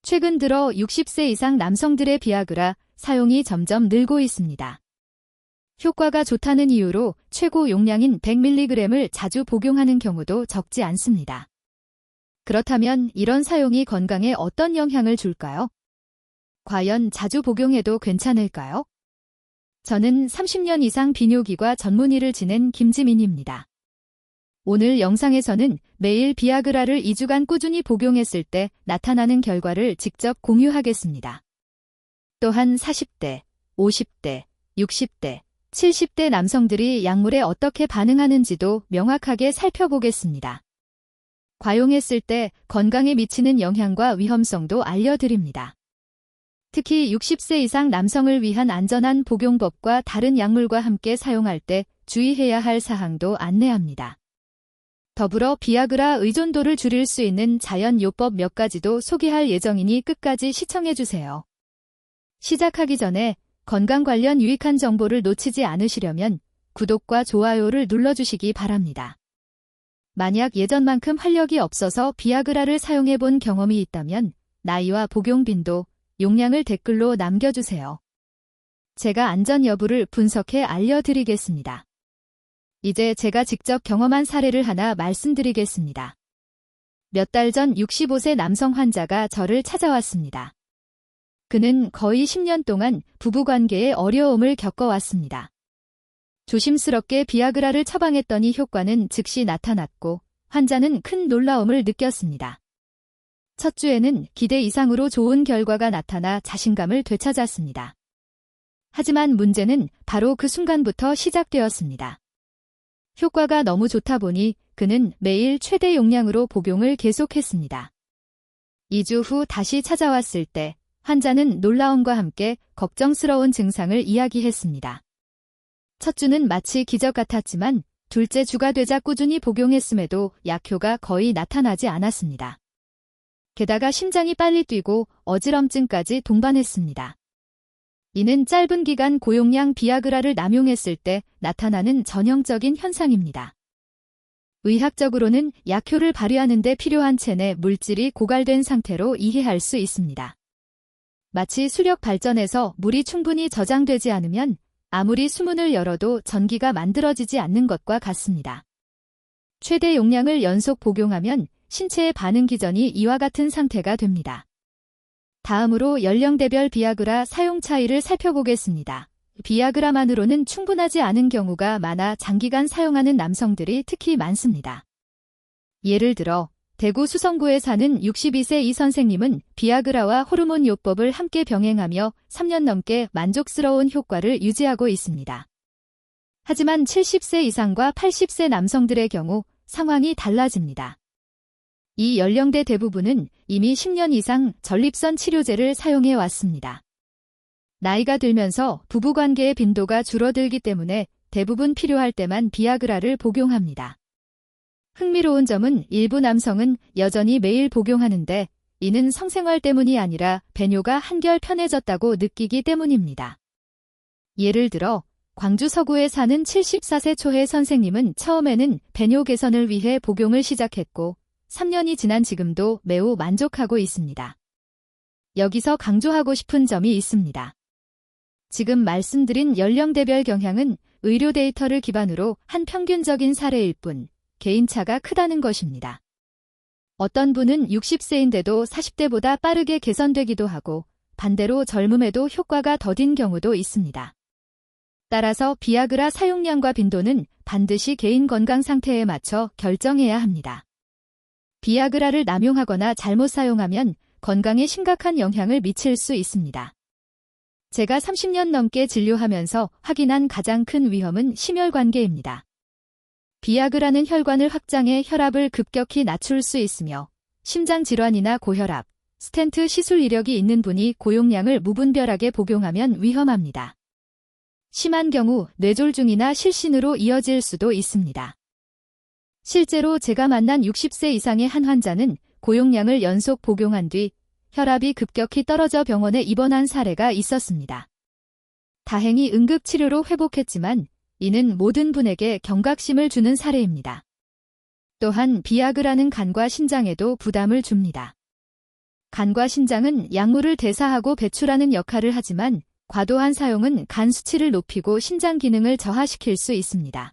최근 들어 60세 이상 남성들의 비아그라 사용이 점점 늘고 있습니다. 효과가 좋다는 이유로 최고 용량인 100mg을 자주 복용하는 경우도 적지 않습니다. 그렇다면 이런 사용이 건강에 어떤 영향을 줄까요? 과연 자주 복용해도 괜찮을까요? 저는 30년 이상 비뇨기과 전문의를 지낸 김지민입니다. 오늘 영상에서는 매일 비아그라를 2주간 꾸준히 복용했을 때 나타나는 결과를 직접 공유하겠습니다. 또한 40대, 50대, 60대, 70대 남성들이 약물에 어떻게 반응하는지도 명확하게 살펴보겠습니다. 과용했을 때 건강에 미치는 영향과 위험성도 알려드립니다. 특히 60세 이상 남성을 위한 안전한 복용법과 다른 약물과 함께 사용할 때 주의해야 할 사항도 안내합니다. 더불어 비아그라 의존도를 줄일 수 있는 자연요법 몇 가지도 소개할 예정이니 끝까지 시청해주세요. 시작하기 전에 건강 관련 유익한 정보를 놓치지 않으시려면 구독과 좋아요를 눌러주시기 바랍니다. 만약 예전만큼 활력이 없어서 비아그라를 사용해본 경험이 있다면 나이와 복용 빈도, 용량을 댓글로 남겨주세요. 제가 안전 여부를 분석해 알려드리겠습니다. 이제 제가 직접 경험한 사례를 하나 말씀드리겠습니다. 몇 달 전 65세 남성 환자가 저를 찾아왔습니다. 그는 거의 10년 동안 부부관계에 어려움을 겪어왔습니다. 조심스럽게 비아그라를 처방했더니 효과는 즉시 나타났고 환자는 큰 놀라움을 느꼈습니다. 첫 주에는 기대 이상으로 좋은 결과가 나타나 자신감을 되찾았습니다. 하지만 문제는 바로 그 순간부터 시작되었습니다. 효과가 너무 좋다 보니 그는 매일 최대 용량으로 복용을 계속했습니다. 2주 후 다시 찾아왔을 때 환자는 놀라움과 함께 걱정스러운 증상을 이야기했습니다. 첫 주는 마치 기적 같았지만 둘째 주가 되자 꾸준히 복용했음에도 약효가 거의 나타나지 않았습니다. 게다가 심장이 빨리 뛰고 어지럼증까지 동반했습니다. 이는 짧은 기간 고용량 비아그라를 남용했을 때 나타나는 전형적인 현상입니다. 의학적으로는 약효를 발휘하는 데 필요한 체내 물질이 고갈된 상태로 이해할 수 있습니다. 마치 수력 발전에서 물이 충분히 저장되지 않으면 아무리 수문을 열어도 전기가 만들어지지 않는 것과 같습니다. 최대 용량을 연속 복용하면 신체의 반응 기전이 이와 같은 상태가 됩니다. 다음으로 연령대별 비아그라 사용 차이를 살펴보겠습니다. 비아그라만으로는 충분하지 않은 경우가 많아 장기간 사용하는 남성들이 특히 많습니다. 예를 들어 대구 수성구에 사는 62세 이 선생님은 비아그라와 호르몬 요법을 함께 병행하며 3년 넘게 만족스러운 효과를 유지하고 있습니다. 하지만 70세 이상과 80세 남성들의 경우 상황이 달라집니다. 이 연령대 대부분은 이미 10년 이상 전립선 치료제를 사용해 왔습니다. 나이가 들면서 부부관계의 빈도가 줄어들기 때문에 대부분 필요할 때만 비아그라를 복용합니다. 흥미로운 점은 일부 남성은 여전히 매일 복용하는데 이는 성생활 때문이 아니라 배뇨가 한결 편해졌다고 느끼기 때문입니다. 예를 들어 광주 서구에 사는 74세 초해 선생님은 처음에는 배뇨 개선을 위해 복용을 시작했고 3년이 지난 지금도 매우 만족하고 있습니다. 여기서 강조하고 싶은 점이 있습니다. 지금 말씀드린 연령대별 경향은 의료 데이터를 기반으로 한 평균적인 사례일 뿐 개인차가 크다는 것입니다. 어떤 분은 60세인데도 40대보다 빠르게 개선되기도 하고 반대로 젊음에도 효과가 더딘 경우도 있습니다. 따라서 비아그라 사용량과 빈도는 반드시 개인 건강 상태에 맞춰 결정해야 합니다. 비아그라를 남용하거나 잘못 사용하면 건강에 심각한 영향을 미칠 수 있습니다. 제가 30년 넘게 진료하면서 확인한 가장 큰 위험은 심혈관계입니다. 비아그라는 혈관을 확장해 혈압을 급격히 낮출 수 있으며 심장질환이나 고혈압, 스텐트 시술 이력이 있는 분이 고용량을 무분별하게 복용하면 위험합니다. 심한 경우 뇌졸중이나 실신으로 이어질 수도 있습니다. 실제로 제가 만난 60세 이상의 한 환자는 고용량을 연속 복용한 뒤 혈압이 급격히 떨어져 병원에 입원한 사례가 있었습니다. 다행히 응급치료로 회복했지만 이는 모든 분에게 경각심을 주는 사례입니다. 또한 비아그라는 간과 신장에도 부담을 줍니다. 간과 신장은 약물을 대사하고 배출하는 역할을 하지만 과도한 사용은 간 수치를 높이고 신장 기능을 저하시킬 수 있습니다.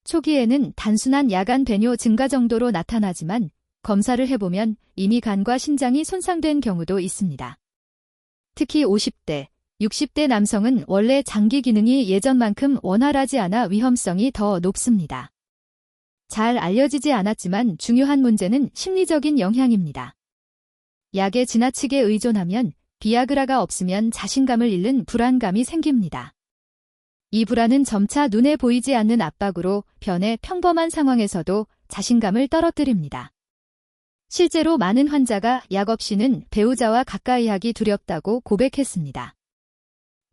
초기에는 단순한 야간 배뇨 증가 정도로 나타나지만 검사를 해보면 이미 간과 신장이 손상된 경우도 있습니다. 특히 50대, 60대 남성은 원래 장기 기능이 예전만큼 원활하지 않아 위험성이 더 높습니다. 잘 알려지지 않았지만 중요한 문제는 심리적인 영향입니다. 약에 지나치게 의존하면 비아그라가 없으면 자신감을 잃는 불안감이 생깁니다. 이 불안은 점차 눈에 보이지 않는 압박으로 변해 평범한 상황에서도 자신감을 떨어뜨립니다. 실제로 많은 환자가 약 없이는 배우자와 가까이 하기 두렵다고 고백했습니다.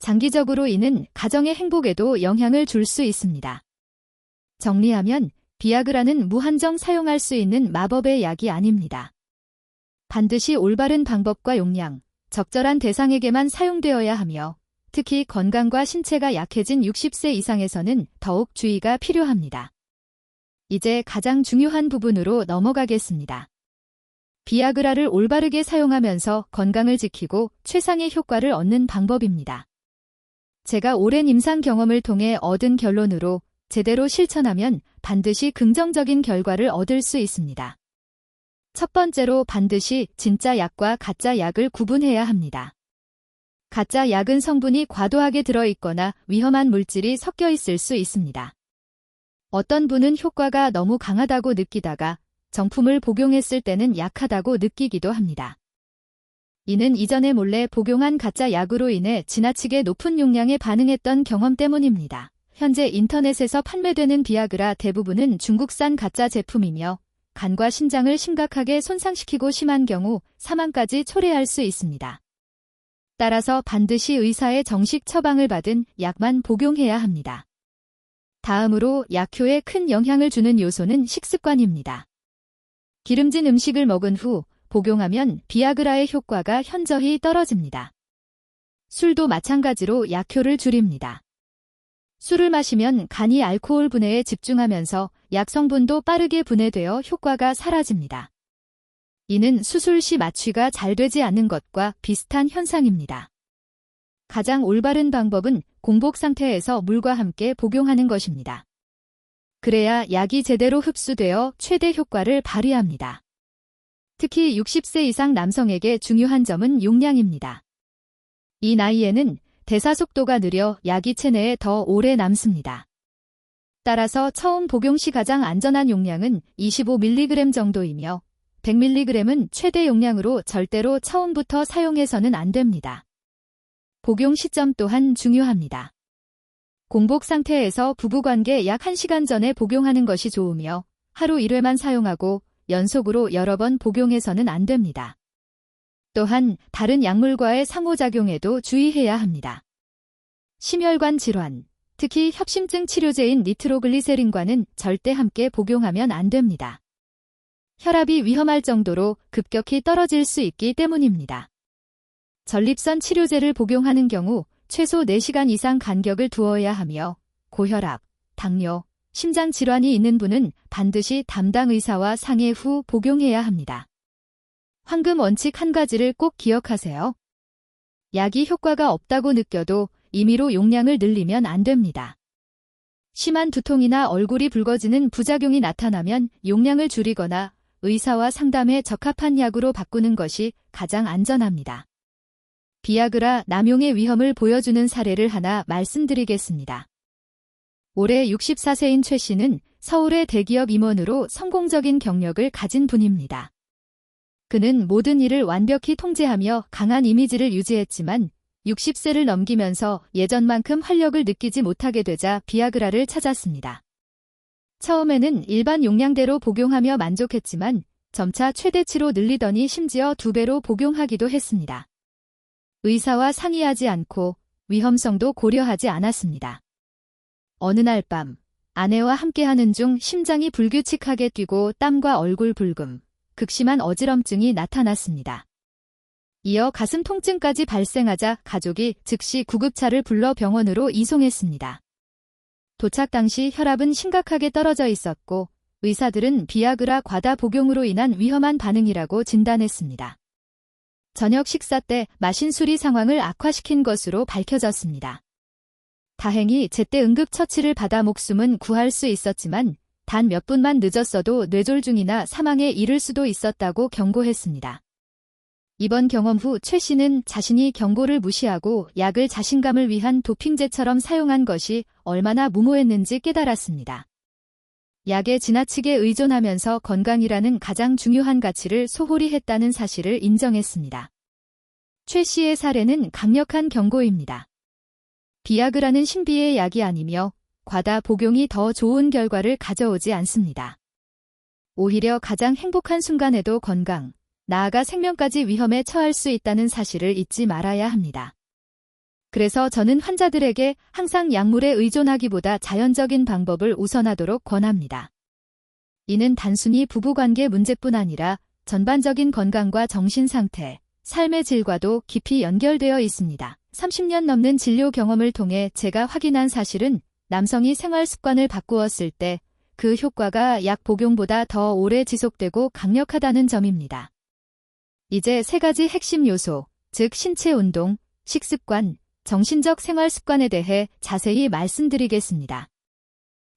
장기적으로 이는 가정의 행복에도 영향을 줄 수 있습니다. 정리하면 비아그라는 무한정 사용할 수 있는 마법의 약이 아닙니다. 반드시 올바른 방법과 용량, 적절한 대상에게만 사용되어야 하며 특히 건강과 신체가 약해진 60세 이상에서는 더욱 주의가 필요합니다. 이제 가장 중요한 부분으로 넘어가겠습니다. 비아그라를 올바르게 사용하면서 건강을 지키고 최상의 효과를 얻는 방법입니다. 제가 오랜 임상 경험을 통해 얻은 결론으로 제대로 실천하면 반드시 긍정적인 결과를 얻을 수 있습니다. 첫 번째로 반드시 진짜 약과 가짜 약을 구분해야 합니다. 가짜 약은 성분이 과도하게 들어있거나 위험한 물질이 섞여 있을 수 있습니다. 어떤 분은 효과가 너무 강하다고 느끼다가 정품을 복용했을 때는 약하다고 느끼기도 합니다. 이는 이전에 몰래 복용한 가짜 약으로 인해 지나치게 높은 용량에 반응했던 경험 때문입니다. 현재 인터넷에서 판매되는 비아그라 대부분은 중국산 가짜 제품이며 간과 신장을 심각하게 손상시키고 심한 경우 사망까지 초래할 수 있습니다. 따라서 반드시 의사의 정식 처방을 받은 약만 복용해야 합니다. 다음으로 약효에 큰 영향을 주는 요소는 식습관입니다. 기름진 음식을 먹은 후 복용하면 비아그라의 효과가 현저히 떨어집니다. 술도 마찬가지로 약효를 줄입니다. 술을 마시면 간이 알코올 분해에 집중하면서 약 성분도 빠르게 분해되어 효과가 사라집니다. 이는 수술 시 마취가 잘 되지 않는 것과 비슷한 현상입니다. 가장 올바른 방법은 공복 상태에서 물과 함께 복용하는 것입니다. 그래야 약이 제대로 흡수되어 최대 효과를 발휘합니다. 특히 60세 이상 남성에게 중요한 점은 용량입니다. 이 나이에는 대사 속도가 느려 약이 체내에 더 오래 남습니다. 따라서 처음 복용 시 가장 안전한 용량은 25mg 정도이며 100mg은 최대 용량으로 절대로 처음부터 사용해서는 안 됩니다. 복용 시점 또한 중요합니다. 공복 상태에서 부부관계 약 1시간 전에 복용하는 것이 좋으며 하루 1회만 사용하고 연속으로 여러 번 복용해서는 안 됩니다. 또한 다른 약물과의 상호작용에도 주의해야 합니다. 심혈관 질환, 특히 협심증 치료제인 니트로글리세린과는 절대 함께 복용하면 안 됩니다. 혈압이 위험할 정도로 급격히 떨어질 수 있기 때문입니다. 전립선 치료제를 복용하는 경우 최소 4시간 이상 간격을 두어야 하며 고혈압, 당뇨, 심장 질환이 있는 분은 반드시 담당 의사와 상의 후 복용해야 합니다. 황금 원칙 한 가지를 꼭 기억하세요. 약이 효과가 없다고 느껴도 임의로 용량을 늘리면 안 됩니다. 심한 두통이나 얼굴이 붉어지는 부작용이 나타나면 용량을 줄이거나 의사와 상담해 적합한 약으로 바꾸는 것이 가장 안전합니다. 비아그라 남용의 위험을 보여주는 사례를 하나 말씀드리겠습니다. 올해 64세인 최 씨는 서울의 대기업 임원으로 성공적인 경력을 가진 분입니다. 그는 모든 일을 완벽히 통제하며 강한 이미지를 유지했지만 60세를 넘기면서 예전만큼 활력을 느끼지 못하게 되자 비아그라를 찾았습니다. 처음에는 일반 용량대로 복용하며 만족했지만 점차 최대치로 늘리더니 심지어 2배로 복용하기도 했습니다. 의사와 상의하지 않고 위험성도 고려하지 않았습니다. 어느 날 밤 아내와 함께하는 중 심장이 불규칙하게 뛰고 땀과 얼굴 붉음, 극심한 어지럼증이 나타났습니다. 이어 가슴 통증까지 발생하자 가족이 즉시 구급차를 불러 병원으로 이송했습니다. 도착 당시 혈압은 심각하게 떨어져 있었고 의사들은 비아그라 과다 복용으로 인한 위험한 반응이라고 진단했습니다. 저녁 식사 때 마신 술이 상황을 악화시킨 것으로 밝혀졌습니다. 다행히 제때 응급처치를 받아 목숨은 구할 수 있었지만 단 몇 분만 늦었어도 뇌졸중이나 사망에 이를 수도 있었다고 경고했습니다. 이번 경험 후 최 씨는 자신이 경고를 무시하고 약을 자신감을 위한 도핑제처럼 사용한 것이 얼마나 무모했는지 깨달았습니다. 약에 지나치게 의존하면서 건강이라는 가장 중요한 가치를 소홀히 했다는 사실을 인정했습니다. 최 씨의 사례는 강력한 경고입니다. 비아그라는 신비의 약이 아니며 과다 복용이 더 좋은 결과를 가져오지 않습니다. 오히려 가장 행복한 순간에도 건강, 나아가 생명까지 위험에 처할 수 있다는 사실을 잊지 말아야 합니다. 그래서 저는 환자들에게 항상 약물에 의존하기보다 자연적인 방법을 우선하도록 권합니다. 이는 단순히 부부관계 문제뿐 아니라 전반적인 건강과 정신 상태, 삶의 질과도 깊이 연결되어 있습니다. 30년 넘는 진료 경험을 통해 제가 확인한 사실은 남성이 생활 습관을 바꾸었을 때 그 효과가 약 복용보다 더 오래 지속되고 강력하다는 점입니다. 이제 3가지 핵심 요소, 즉 신체 운동, 식습관, 정신적 생활 습관에 대해 자세히 말씀드리겠습니다.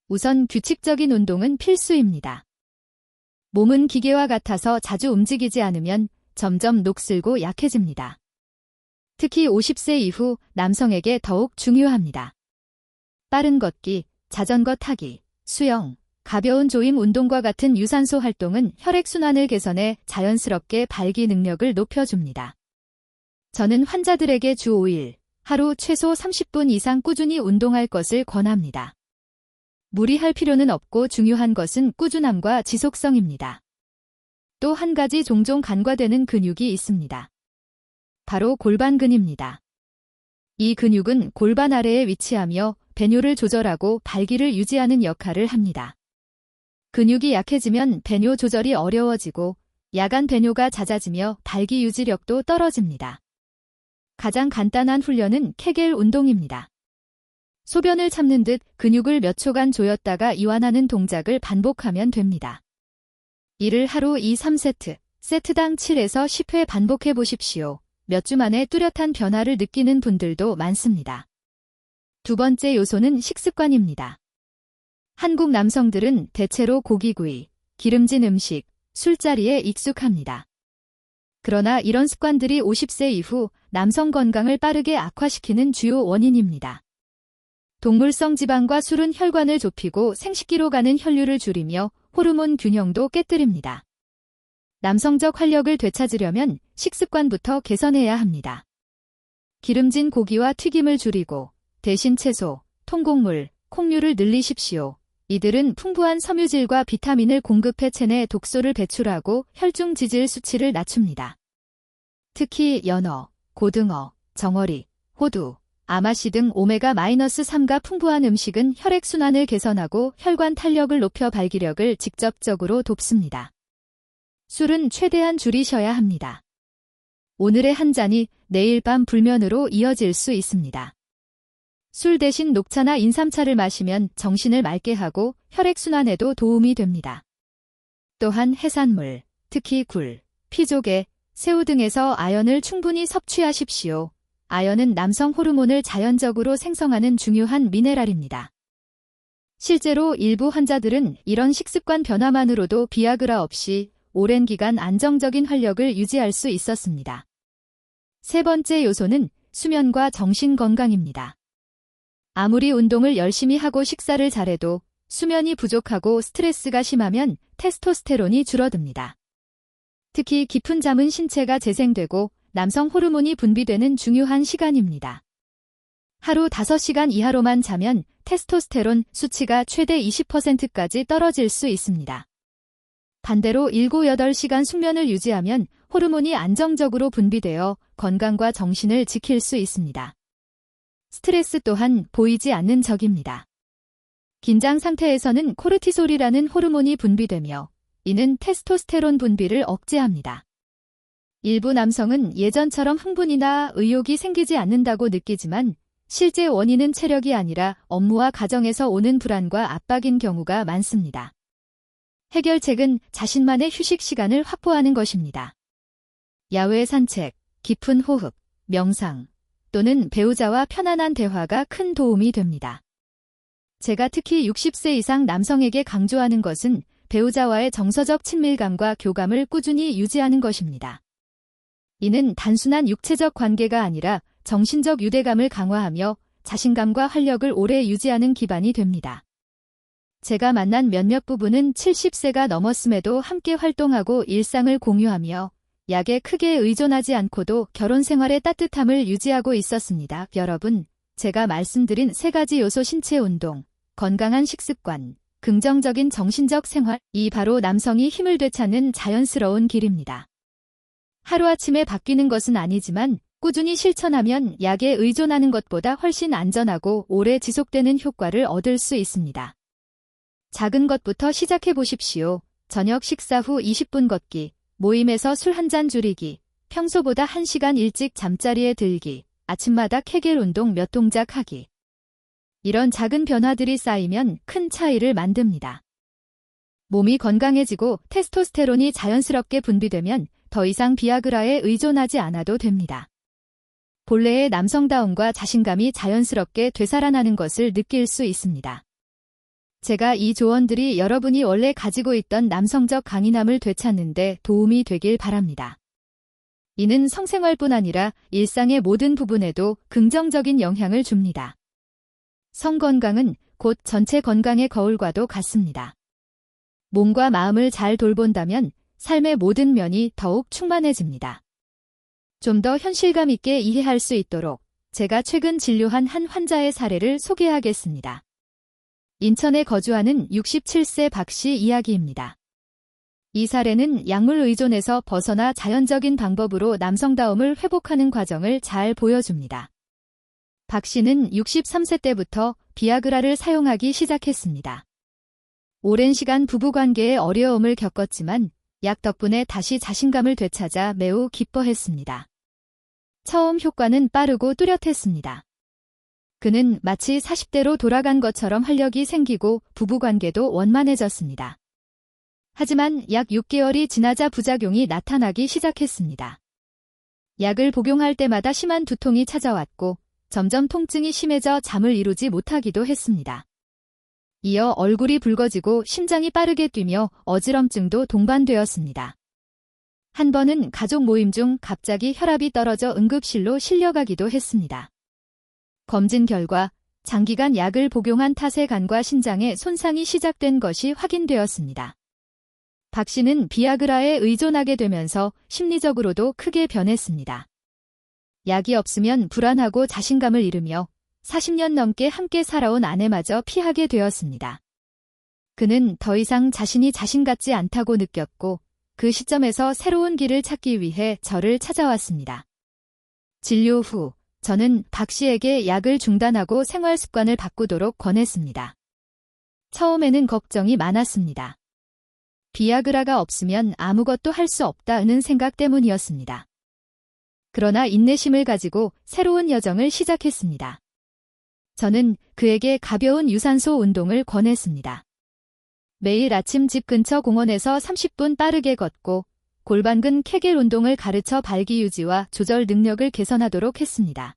우선 규칙적인 운동은 필수입니다. 몸은 기계와 같아서 자주 움직이지 않으면 점점 녹슬고 약해집니다. 특히 50세 이후 남성에게 더욱 중요합니다. 빠른 걷기, 자전거 타기, 수영, 가벼운 조임 운동과 같은 유산소 활동은 혈액순환을 개선해 자연스럽게 발기 능력을 높여줍니다. 저는 환자들에게 주 5일, 하루 최소 30분 이상 꾸준히 운동할 것을 권합니다. 무리할 필요는 없고 중요한 것은 꾸준함과 지속성입니다. 또 한 가지 종종 간과되는 근육이 있습니다. 바로 골반근입니다. 이 근육은 골반 아래에 위치하며 배뇨를 조절하고 발기를 유지하는 역할을 합니다. 근육이 약해지면 배뇨 조절이 어려워지고 야간 배뇨가 잦아지며 발기 유지력도 떨어집니다. 가장 간단한 훈련은 케겔 운동입니다. 소변을 참는 듯 근육을 몇 초간 조였다가 이완하는 동작을 반복하면 됩니다. 이를 하루 2, 3세트, 세트당 7에서 10회 반복해 보십시오. 몇 주 만에 뚜렷한 변화를 느끼는 분들도 많습니다. 두 번째 요소는 식습관입니다. 한국 남성들은 대체로 고기구이, 기름진 음식, 술자리에 익숙합니다. 그러나 이런 습관들이 50세 이후 남성 건강을 빠르게 악화시키는 주요 원인입니다. 동물성 지방과 술은 혈관을 좁히고 생식기로 가는 혈류를 줄이며 호르몬 균형도 깨뜨립니다. 남성적 활력을 되찾으려면 식습관부터 개선해야 합니다. 기름진 고기와 튀김을 줄이고 대신 채소, 통곡물, 콩류를 늘리십시오. 이들은 풍부한 섬유질과 비타민을 공급해 체내 독소를 배출하고 혈중 지질 수치를 낮춥니다. 특히 연어, 고등어, 정어리, 호두, 아마씨 등 오메가-3가 풍부한 음식은 혈액순환을 개선하고 혈관 탄력을 높여 발기력을 직접적으로 돕습니다. 술은 최대한 줄이셔야 합니다. 오늘의 한 잔이 내일 밤 불면으로 이어질 수 있습니다. 술 대신 녹차나 인삼차를 마시면 정신을 맑게 하고 혈액순환에도 도움이 됩니다. 또한 해산물, 특히 굴, 피조개, 새우 등에서 아연을 충분히 섭취하십시오. 아연은 남성 호르몬을 자연적으로 생성하는 중요한 미네랄입니다. 실제로 일부 환자들은 이런 식습관 변화만으로도 비아그라 없이 오랜 기간 안정적인 활력을 유지할 수 있었습니다. 세 번째 요소는 수면과 정신 건강입니다. 아무리 운동을 열심히 하고 식사를 잘해도 수면이 부족하고 스트레스가 심하면 테스토스테론이 줄어듭니다. 특히 깊은 잠은 신체가 재생되고 남성 호르몬이 분비되는 중요한 시간입니다. 하루 5시간 이하로만 자면 테스토스테론 수치가 최대 20%까지 떨어질 수 있습니다. 반대로 7, 8시간 숙면을 유지하면 호르몬이 안정적으로 분비되어 건강과 정신을 지킬 수 있습니다. 스트레스 또한 보이지 않는 적입니다. 긴장 상태에서는 코르티솔이라는 호르몬이 분비되며 이는 테스토스테론 분비를 억제합니다. 일부 남성은 예전처럼 흥분이나 의욕이 생기지 않는다고 느끼지만 실제 원인은 체력이 아니라 업무와 가정에서 오는 불안과 압박인 경우가 많습니다. 해결책은 자신만의 휴식 시간을 확보하는 것입니다. 야외 산책, 깊은 호흡, 명상 또는 배우자와 편안한 대화가 큰 도움이 됩니다. 제가 특히 60세 이상 남성에게 강조하는 것은 배우자와의 정서적 친밀감과 교감을 꾸준히 유지하는 것입니다. 이는 단순한 육체적 관계가 아니라 정신적 유대감을 강화하며 자신감과 활력을 오래 유지하는 기반이 됩니다. 제가 만난 몇몇 부부는 70세가 넘었음에도 함께 활동하고 일상을 공유하며 약에 크게 의존하지 않고도 결혼 생활의 따뜻함을 유지하고 있었습니다. 여러분, 제가 말씀드린 3가지 요소 신체 운동, 건강한 식습관, 긍정적인 정신적 생활, 이 바로 남성이 힘을 되찾는 자연스러운 길입니다. 하루아침에 바뀌는 것은 아니지만 꾸준히 실천하면 약에 의존하는 것보다 훨씬 안전하고 오래 지속되는 효과를 얻을 수 있습니다. 작은 것부터 시작해 보십시오. 저녁 식사 후 20분 걷기, 모임에서 술 한 잔 줄이기, 평소보다 1시간 일찍 잠자리에 들기, 아침마다 케겔 운동 몇 동작 하기. 이런 작은 변화들이 쌓이면 큰 차이를 만듭니다. 몸이 건강해지고 테스토스테론이 자연스럽게 분비되면 더 이상 비아그라에 의존하지 않아도 됩니다. 본래의 남성다움과 자신감이 자연스럽게 되살아나는 것을 느낄 수 있습니다. 제가 이 조언들이 여러분이 원래 가지고 있던 남성적 강인함을 되찾는 데 도움이 되길 바랍니다. 이는 성생활뿐 아니라 일상의 모든 부분에도 긍정적인 영향을 줍니다. 성건강은 곧 전체 건강의 거울과도 같습니다. 몸과 마음을 잘 돌본다면 삶의 모든 면이 더욱 충만해집니다. 좀 더 현실감 있게 이해할 수 있도록 제가 최근 진료한 한 환자의 사례를 소개하겠습니다. 인천에 거주하는 67세 박 씨 이야기입니다. 이 사례는 약물 의존에서 벗어나 자연적인 방법으로 남성다움을 회복하는 과정을 잘 보여줍니다. 박 씨는 63세 때부터 비아그라를 사용하기 시작했습니다. 오랜 시간 부부관계에 어려움을 겪었지만 약 덕분에 다시 자신감을 되찾아 매우 기뻐했습니다. 처음 효과는 빠르고 뚜렷했습니다. 그는 마치 40대로 돌아간 것처럼 활력이 생기고 부부관계도 원만해졌습니다. 하지만 약 6개월이 지나자 부작용이 나타나기 시작했습니다. 약을 복용할 때마다 심한 두통이 찾아왔고 점점 통증이 심해져 잠을 이루지 못하기도 했습니다. 이어 얼굴이 붉어지고 심장이 빠르게 뛰며 어지럼증도 동반되었습니다. 한 번은 가족 모임 중 갑자기 혈압이 떨어져 응급실로 실려가기도 했습니다. 검진 결과 장기간 약을 복용한 탓에 간과 신장에 손상이 시작된 것이 확인되었습니다. 박 씨는 비아그라에 의존하게 되면서 심리적으로도 크게 변했습니다. 약이 없으면 불안하고 자신감을 잃으며 40년 넘게 함께 살아온 아내마저 피하게 되었습니다. 그는 더 이상 자신이 자신 같지 않다고 느꼈고 그 시점에서 새로운 길을 찾기 위해 저를 찾아왔습니다. 진료 후 저는 박 씨에게 약을 중단하고 생활 습관을 바꾸도록 권했습니다. 처음에는 걱정이 많았습니다. 비아그라가 없으면 아무것도 할 수 없다는 생각 때문이었습니다. 그러나 인내심을 가지고 새로운 여정을 시작했습니다. 저는 그에게 가벼운 유산소 운동을 권했습니다. 매일 아침 집 근처 공원에서 30분 빠르게 걷고 골반근 케겔 운동을 가르쳐 발기 유지와 조절 능력을 개선하도록 했습니다.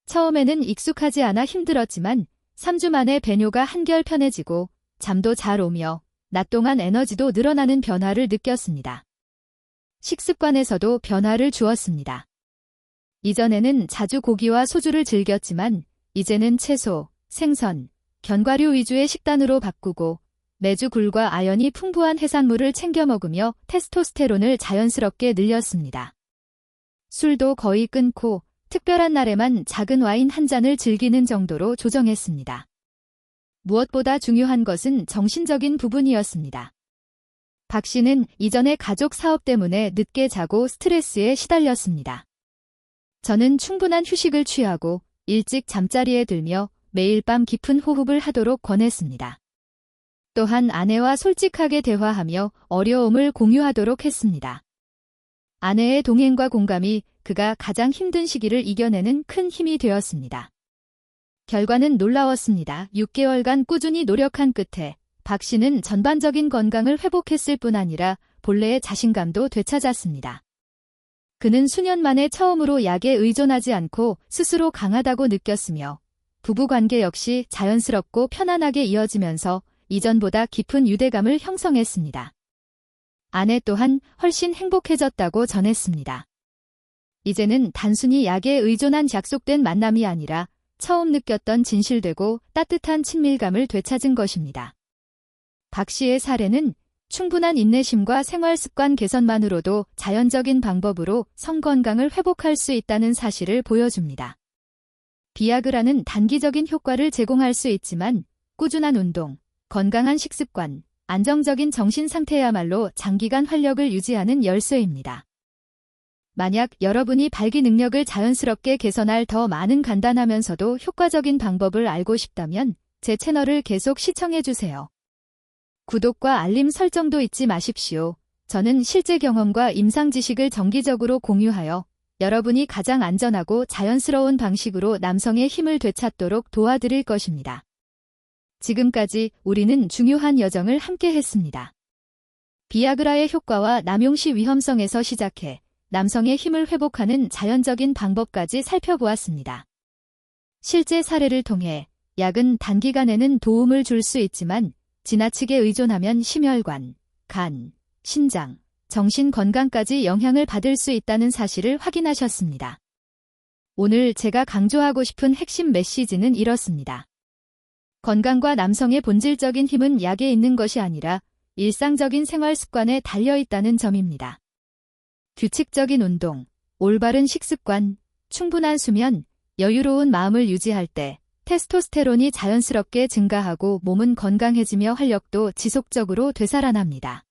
처음에는 익숙하지 않아 힘들었지만 3주 만에 배뇨가 한결 편해지고 잠도 잘 오며 낮 동안 에너지도 늘어나는 변화를 느꼈습니다. 식습관에서도 변화를 주었습니다. 이전에는 자주 고기와 소주를 즐겼지만 이제는 채소, 생선, 견과류 위주의 식단으로 바꾸고 매주 굴과 아연이 풍부한 해산물을 챙겨 먹으며 테스토스테론을 자연스럽게 늘렸습니다. 술도 거의 끊고 특별한 날에만 작은 와인 한 잔을 즐기는 정도로 조정했습니다. 무엇보다 중요한 것은 정신적인 부분이었습니다. 박 씨는 이전의 가족 사업 때문에 늦게 자고 스트레스에 시달렸습니다. 저는 충분한 휴식을 취하고 일찍 잠자리에 들며 매일 밤 깊은 호흡을 하도록 권했습니다. 또한 아내와 솔직하게 대화하며 어려움을 공유하도록 했습니다. 아내의 동행과 공감이 그가 가장 힘든 시기를 이겨내는 큰 힘이 되었습니다. 결과는 놀라웠습니다. 6개월간 꾸준히 노력한 끝에 박 씨는 전반적인 건강을 회복했을 뿐 아니라 본래의 자신감도 되찾았습니다. 그는 수년 만에 처음으로 약에 의존하지 않고 스스로 강하다고 느꼈으며 부부관계 역시 자연스럽고 편안하게 이어지면서 이전보다 깊은 유대감을 형성했습니다. 아내 또한 훨씬 행복해졌다고 전했습니다. 이제는 단순히 약에 의존한 약속된 만남이 아니라 처음 느꼈던 진실되고 따뜻한 친밀감을 되찾은 것입니다. 박 씨의 사례는 충분한 인내심과 생활습관 개선만으로도 자연적인 방법으로 성건강을 회복할 수 있다는 사실을 보여줍니다. 비아그라는 단기적인 효과를 제공할 수 있지만 꾸준한 운동, 건강한 식습관, 안정적인 정신 상태야말로 장기간 활력을 유지하는 열쇠입니다. 만약 여러분이 발기 능력을 자연스럽게 개선할 더 많은 간단하면서도 효과적인 방법을 알고 싶다면 제 채널을 계속 시청해주세요. 구독과 알림 설정도 잊지 마십시오. 저는 실제 경험과 임상 지식을 정기적으로 공유하여 여러분이 가장 안전하고 자연스러운 방식으로 남성의 힘을 되찾도록 도와드릴 것입니다. 지금까지 우리는 중요한 여정을 함께 했습니다. 비아그라의 효과와 남용 시 위험성에서 시작해 남성의 힘을 회복하는 자연적인 방법까지 살펴보았습니다. 실제 사례를 통해 약은 단기간에는 도움을 줄 수 있지만 지나치게 의존하면 심혈관, 간, 신장, 정신 건강까지 영향을 받을 수 있다는 사실을 확인하셨습니다. 오늘 제가 강조하고 싶은 핵심 메시지는 이렇습니다. 건강과 남성의 본질적인 힘은 약에 있는 것이 아니라 일상적인 생활 습관에 달려 있다는 점입니다. 규칙적인 운동, 올바른 식습관, 충분한 수면, 여유로운 마음을 유지할 때 테스토스테론이 자연스럽게 증가하고 몸은 건강해지며 활력도 지속적으로 되살아납니다.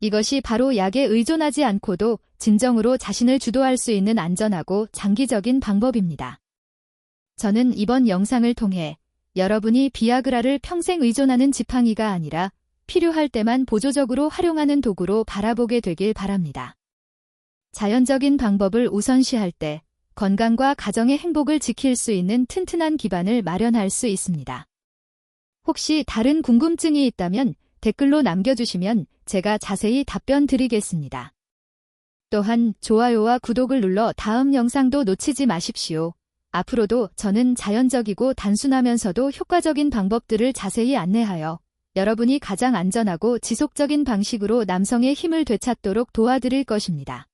이것이 바로 약에 의존하지 않고도 진정으로 자신을 주도할 수 있는 안전하고 장기적인 방법입니다. 저는 이번 영상을 통해 여러분이 비아그라를 평생 의존하는 지팡이가 아니라 필요할 때만 보조적으로 활용하는 도구로 바라보게 되길 바랍니다. 자연적인 방법을 우선시할 때 건강과 가정의 행복을 지킬 수 있는 튼튼한 기반을 마련할 수 있습니다. 혹시 다른 궁금증이 있다면 댓글로 남겨주시면 제가 자세히 답변 드리겠습니다. 또한 좋아요와 구독을 눌러 다음 영상도 놓치지 마십시오. 앞으로도 저는 자연적이고 단순하면서도 효과적인 방법들을 자세히 안내하여 여러분이 가장 안전하고 지속적인 방식으로 남성의 힘을 되찾도록 도와드릴 것입니다.